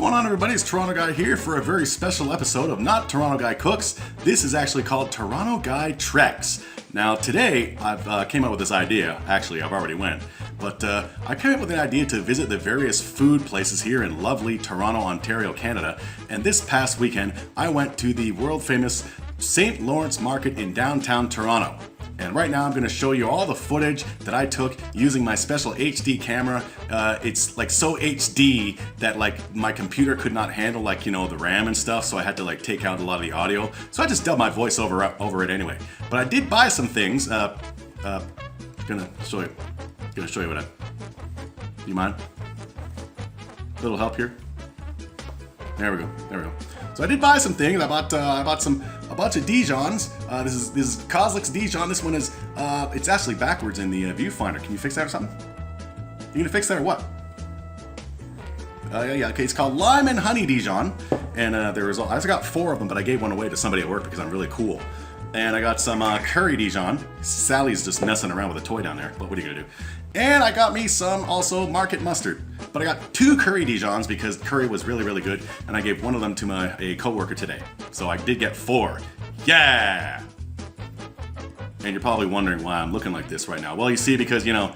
going on, everybody? It's Toronto Guy here for a very special episode of not Toronto Guy Cooks. This is actually called Toronto Guy TREKS. Now today I've came up with this idea. Actually, I've already went, but I came up with an idea to visit the various food places here in lovely Toronto, Ontario, Canada. And this past weekend, I went to the world famous St. Lawrence Market in downtown Toronto. And right now I'm going to show you all the footage that I took using my special HD camera. It's like so HD that like my computer could not handle like, you know, the RAM and stuff, so I had to like take out a lot of the audio. So I just dubbed my voice over it anyway. But I did buy some things. Gonna show you what I... Do you mind? A little help here? There we go. So I did buy some things. I bought a bunch of Dijons. This is Kozlik's Dijon. This one is it's actually backwards in the viewfinder. Can you fix that or something? You gonna fix that or what? Yeah. Okay, it's called Lime and Honey Dijon, and I just got 4 of them, but I gave one away to somebody at work because I'm really cool. And I got some curry Dijon. Sally's just messing around with a toy down there, but what are you gonna do? And I got me some also market mustard. But I got 2 curry Dijons because curry was really, really good, and I gave one of them to a coworker today. So I did get 4. Yeah! And you're probably wondering why I'm looking like this right now. Well, you see, because, you know,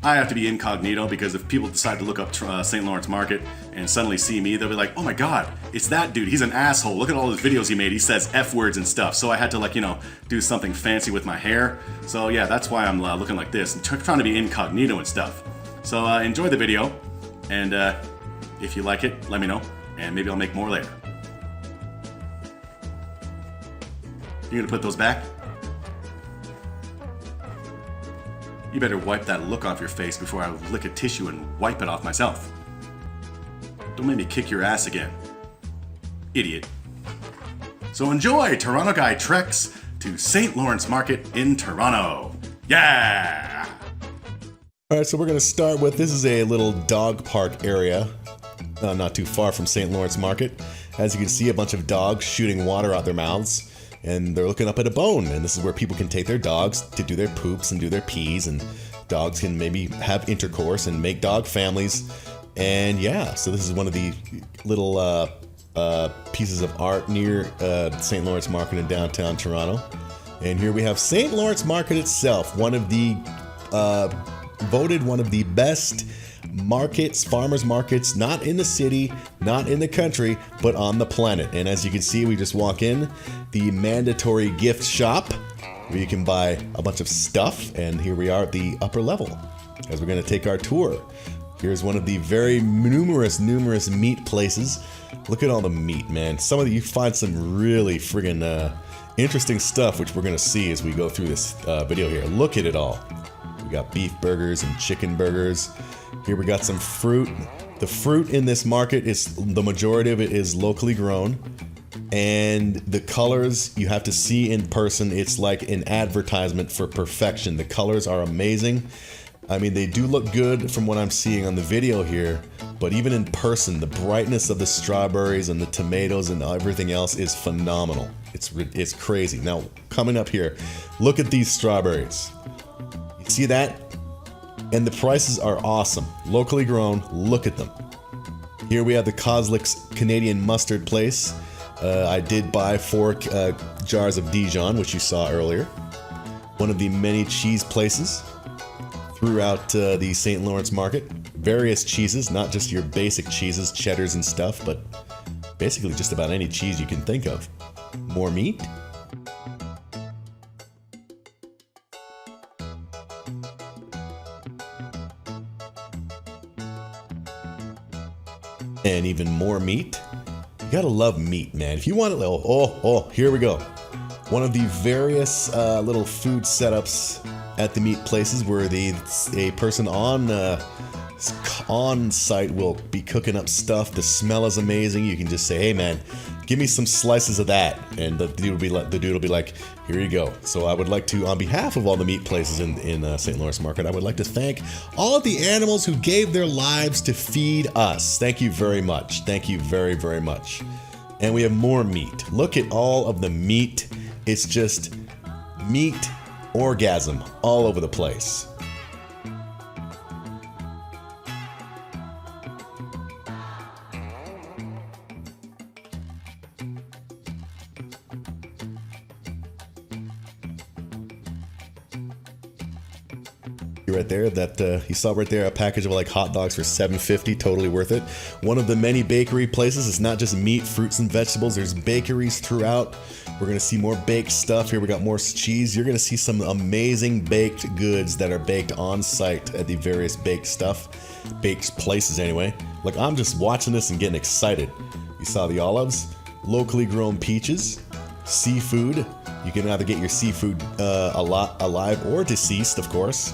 I have to be incognito, because if people decide to look up St. Lawrence Market and suddenly see me, they'll be like, oh my god, it's that dude, he's an asshole, look at all those videos he made, he says F words and stuff. So I had to, like, you know, do something fancy with my hair. So yeah, that's why I'm looking like this. I'm trying to be incognito and stuff. So enjoy the video, and if you like it, let me know, and maybe I'll make more later. You gonna put those back? You better wipe that look off your face before I lick a tissue and wipe it off myself. Don't make me kick your ass again. Idiot. So enjoy Toronto Guy TREKS to St. Lawrence Market in Toronto. Yeah! Alright, so we're going to start with, this is a little dog park area, not too far from St. Lawrence Market. As you can see, a bunch of dogs shooting water out their mouths. And they're looking up at a bone, and this is where people can take their dogs to do their poops and do their pees, and dogs can maybe have intercourse and make dog families. And yeah, so this is one of the little pieces of art near St. Lawrence Market in downtown Toronto. And here we have St. Lawrence Market itself, one of the voted one of the best markets, farmers markets, not in the city, not in the country, but on the planet. And as you can see, we just walk in the mandatory gift shop where you can buy a bunch of stuff. And here we are at the upper level as we're going to take our tour. Here's one of the very numerous meat places. Look at all the meat, man. Some of you find some really friggin' interesting stuff, which we're going to see as we go through this video here. Look at it all. We got beef burgers and chicken burgers. Here we got some fruit. The fruit in this market is, the majority of it is locally grown. And the colors you have to see in person, it's like an advertisement for perfection. The colors are amazing. I mean, they do look good from what I'm seeing on the video here, but even in person, the brightness of the strawberries and the tomatoes and everything else is phenomenal. It's crazy. Now, coming up here, look at these strawberries. You see that? And the prices are awesome. Locally grown, look at them. Here we have the Kozlik's Canadian mustard place. I did buy 4 jars of Dijon, which you saw earlier. One of the many cheese places throughout the St. Lawrence Market. Various cheeses, not just your basic cheeses, cheddars and stuff, but basically just about any cheese you can think of. More meat. And even more meat. You gotta love meat, man. If you want it, here we go. One of the various little food setups at the meat places where a person on site will be cooking up stuff. The smell is amazing. You can just say, hey man, give me some slices of that, and the dude will be like, here you go. So I would like to, on behalf of all the meat places in St. Lawrence Market, I would like to thank all of the animals who gave their lives to feed us. Thank you very much. Thank you very, very much. And we have more meat. Look at all of the meat. It's just meat orgasm all over the place. right there, that you saw right there, a package of like hot dogs for $7.50, totally worth it. One of the many bakery places. It's not just meat, fruits, and vegetables. There's bakeries throughout. We're gonna see more baked stuff here. We got more cheese. You're gonna see some amazing baked goods that are baked on site at the various baked places anyway. Like, I'm just watching this and getting excited. You saw the olives, locally grown peaches, seafood. You can either get your seafood alive or deceased, of course.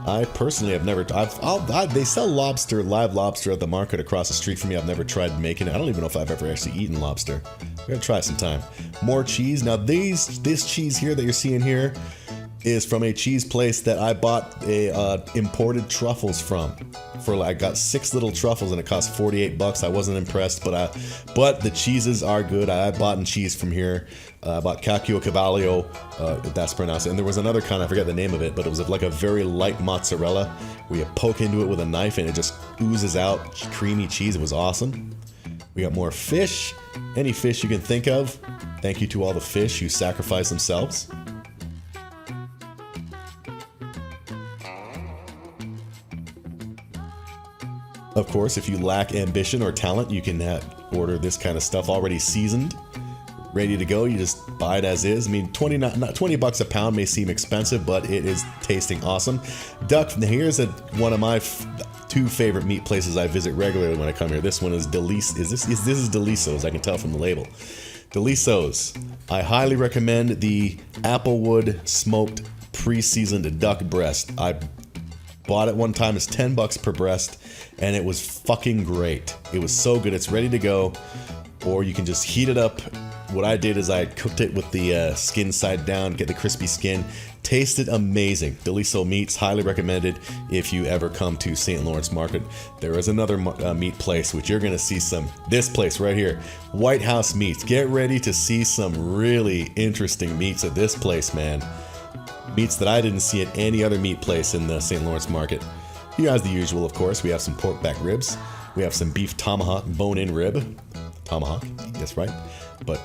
I personally have never. They sell live lobster at the market across the street from me. I've never tried making it. I don't even know if I've ever actually eaten lobster. We're gonna try it sometime. More cheese. Now this cheese here that you're seeing here is from a cheese place that I bought imported truffles from. I got 6 little truffles and it cost $48. I wasn't impressed, but the cheeses are good. I bought cheese from here. I bought Caciocavallo, if that's pronounced. And there was another kind, I forget the name of it, but it was like a very light mozzarella where you poke into it with a knife and it just oozes out creamy cheese. It was awesome. We got more fish. Any fish you can think of. Thank you to all the fish who sacrifice themselves. Of course, if you lack ambition or talent, you can order this kind of stuff already seasoned, ready to go. You just buy it as is. I mean, $20 a pound may seem expensive, but it is tasting awesome. Duck. Here's one of my 2 favorite meat places I visit regularly when I come here. This one is This is Deliso's. I can tell from the label. Deliso's. I highly recommend the Applewood smoked pre-seasoned duck breast. I bought it one time. It's $10 per breast. And it was fucking great. It was so good. It's ready to go. Or you can just heat it up. What I did is I cooked it with the skin side down, get the crispy skin. Tasted amazing. Deliso Meats, highly recommended if you ever come to St. Lawrence Market. There is another meat place, which you're going to see this place right here, White House Meats. Get ready to see some really interesting meats at this place, man. Meats that I didn't see at any other meat place in the St. Lawrence Market. Here, as the usual, of course, we have some pork back ribs. We have some beef tomahawk bone-in rib. Tomahawk, that's right. But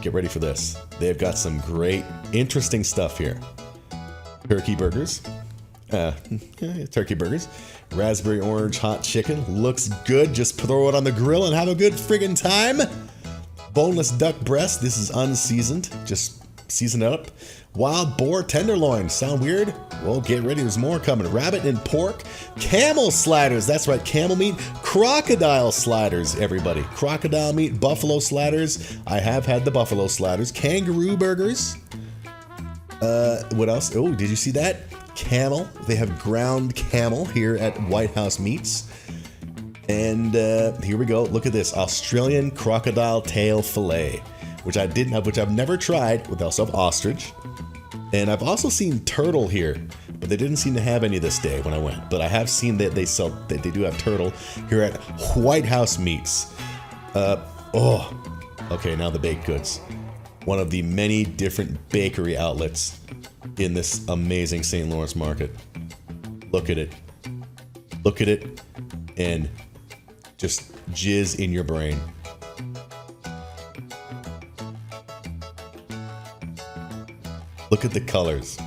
get ready for this. They've got some great, interesting stuff here. Turkey burgers. Turkey burgers. Raspberry orange hot chicken. Looks good. Just throw it on the grill and have a good friggin' time. Boneless duck breast. This is unseasoned. Just season it up. Wild boar tenderloin. Sound weird? Well, get ready. There's more coming. Rabbit and pork. Camel sliders. That's right. Camel meat. Crocodile sliders, everybody. Crocodile meat. Buffalo sliders. I have had the buffalo sliders. Kangaroo burgers. What else? Oh, did you see that? Camel. They have ground camel here at White House Meats. And here we go. Look at this. Australian crocodile tail fillet, which I've never tried. They also have ostrich. And I've also seen turtle here, but they didn't seem to have any this day when I went. But I have seen that they do have turtle here at White House Meats. Okay, now the baked goods. One of the many different bakery outlets in this amazing St. Lawrence Market. Look at it. Look at it and just jizz in your brain. Look at the colors.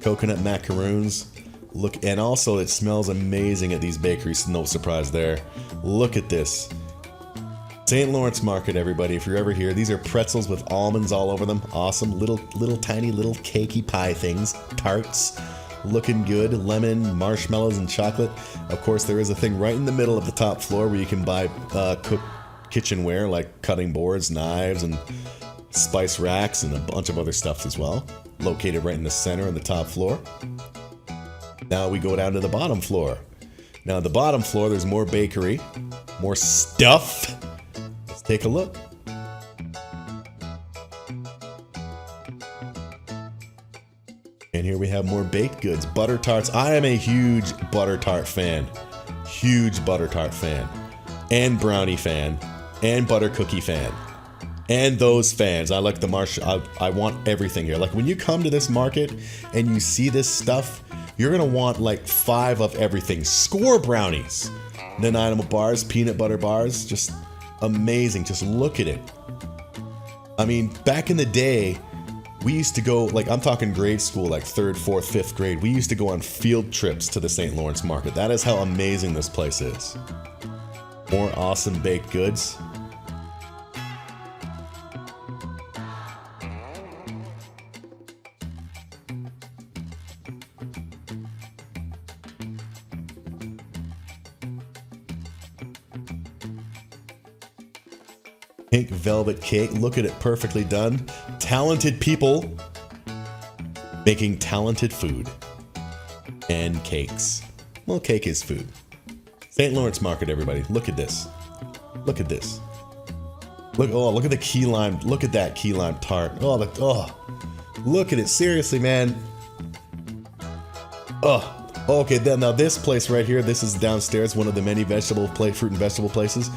Coconut macaroons. Look, and also it smells amazing at these bakeries. No surprise there. Look at this. St. Lawrence Market, everybody, if you're ever here. These are pretzels with almonds all over them. Awesome. Little tiny little cakey pie things. Tarts. Looking good. Lemon, marshmallows, and chocolate. Of course, there is a thing right in the middle of the top floor where you can buy cooked kitchenware like cutting boards, knives, and spice racks, and a bunch of other stuff as well. Located right in the center on the top floor. Now we go down to the bottom floor. Now at the bottom floor, there's more bakery, more stuff. Let's take a look. And here we have more baked goods. Butter tarts. I am a huge butter tart fan. Huge butter tart fan. And brownie fan. And butter cookie fan. And those fans. I like the I want everything here. Like when you come to this market and you see this stuff, you're gonna want like 5 of everything. Score brownies. Then animal bars, peanut butter bars, just amazing. Just look at it. I mean, back in the day, We used to go, like, I'm talking grade school, like 3rd, 4th, 5th grade. We used to go on field trips to the St. Lawrence Market. That is how amazing this place is. More awesome baked goods. Pink velvet cake. Look at it, perfectly done. Talented people making talented food. And cakes. Well, cake is food. St. Lawrence Market, everybody. Look at this. Look at this. Look at the key lime. Look at that key lime tart. Look at it. Seriously, man. Okay, then now this place right here, this is downstairs, one of the many fruit and vegetable places.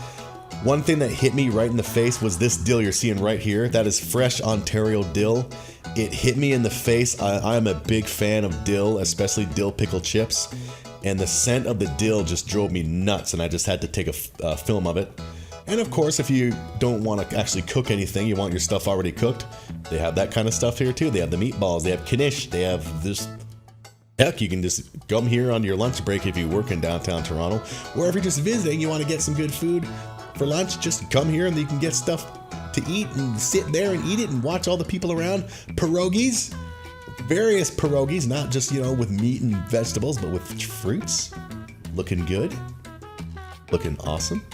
One thing that hit me right in the face was this dill you're seeing right here. That is fresh Ontario dill. It hit me in the face. I'm a big fan of dill, especially dill pickle chips. And the scent of the dill just drove me nuts, and I just had to take a film of it. And of course, if you don't want to actually cook anything, you want your stuff already cooked, they have that kind of stuff here too. They have the meatballs, they have knish, they have this. Heck, you can just come here on your lunch break if you work in downtown Toronto, or if you're just visiting, you want to get some good food for lunch, just come here and you can get stuff to eat and sit there and eat it and watch all the people around. Pierogies, various pierogies, not just, with meat and vegetables, but with fruits. Looking good. Looking awesome.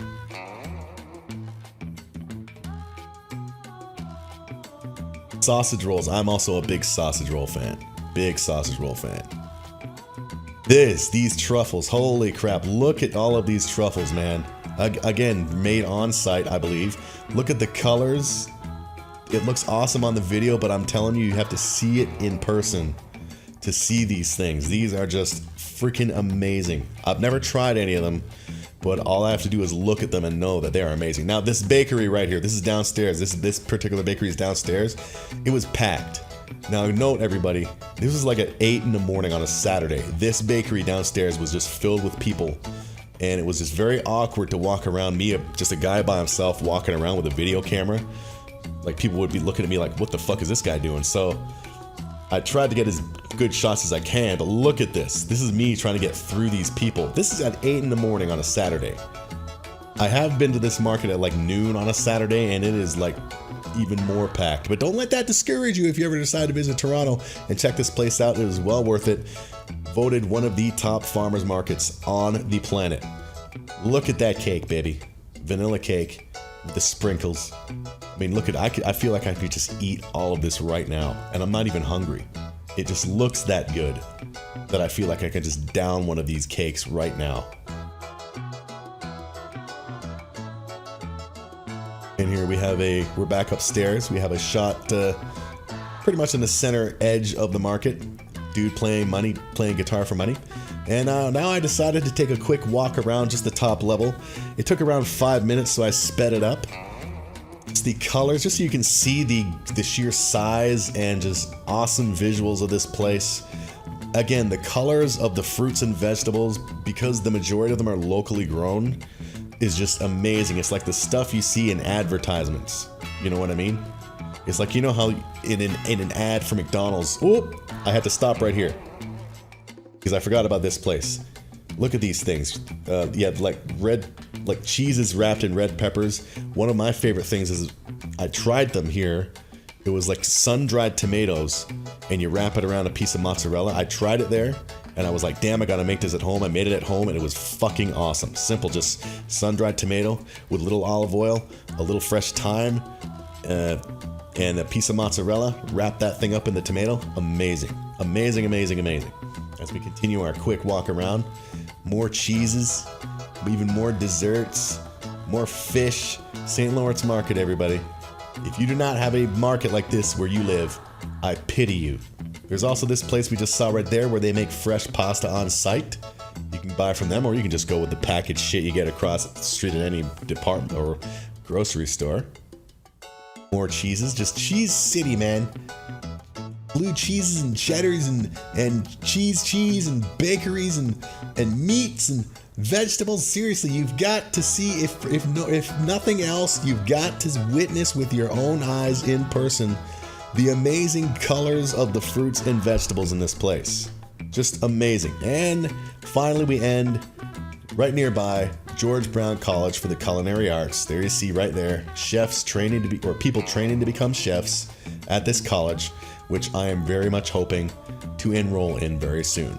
Sausage rolls. I'm also a big sausage roll fan. Big sausage roll fan. These truffles, holy crap. Look at all of these truffles, man. Again, made on site, I believe. Look at the colors. It looks awesome on the video, but I'm telling you, you have to see it in person to see these things. These are just freaking amazing. I've never tried any of them, but all I have to do is look at them and know that they are amazing. Now, this bakery right here, this is downstairs. This particular bakery is downstairs. It was packed. Now, note, everybody, this was like at 8 in the morning on a Saturday. This bakery downstairs was just filled with people. And it was just very awkward to walk around, just a guy by himself walking around with a video camera. Like, people would be looking at me like, what the fuck is this guy doing? So I tried to get as good shots as I can, but look at this. This is me trying to get through these people. This is at 8 in the morning on a Saturday. I have been to this market at like noon on a Saturday, and it is like even more packed. But don't let that discourage you if you ever decide to visit Toronto and check this place out. It is well worth it. Voted one of the top farmers markets on the planet. Look at that cake, baby. Vanilla cake with the sprinkles. I mean, look at I feel like I could just eat all of this right now, and I'm not even hungry. It just looks that good that I feel like I could just down one of these cakes right now. And here we're back upstairs. We have a shot pretty much in the center edge of the market. Dude playing guitar for money. And now I decided to take a quick walk around just the top level. It took around 5 minutes, so I sped it up. It's the colors, just so you can see the sheer size and just awesome visuals of this place. Again, the colors of the fruits and vegetables, because the majority of them are locally grown, is just amazing. It's like the stuff you see in advertisements. You know what I mean? It's like, you know how in an ad for McDonald's, I had to stop right here because I forgot about this place. Look at these things. Yeah, like cheeses wrapped in red peppers. One of my favorite things is I tried them here. It was like sun-dried tomatoes, and you wrap it around a piece of mozzarella. I tried it there, and I was like, damn, I gotta make this at home. I made it at home, and it was fucking awesome. Simple, just sun-dried tomato with a little olive oil, a little fresh thyme, and a piece of mozzarella. Wrap that thing up in the tomato. Amazing. Amazing, amazing, amazing. As we continue our quick walk around, more cheeses, even more desserts, more fish. St. Lawrence Market, everybody. If you do not have a market like this where you live, I pity you. There's also this place we just saw right there where they make fresh pasta on site. You can buy from them, or you can just go with the packaged shit you get across the street at any department or grocery store. More cheeses, just Cheese City, man. Blue cheeses and cheddars and cheese and bakeries and meats and vegetables. Seriously, you've got to see, if nothing else, you've got to witness with your own eyes in person the amazing colors of the fruits and vegetables in this place. Just amazing. And finally we end right nearby George Brown College for the Culinary Arts. There you see right there, chefs training to be, or people training to become chefs at this college, which I am very much hoping to enroll in very soon.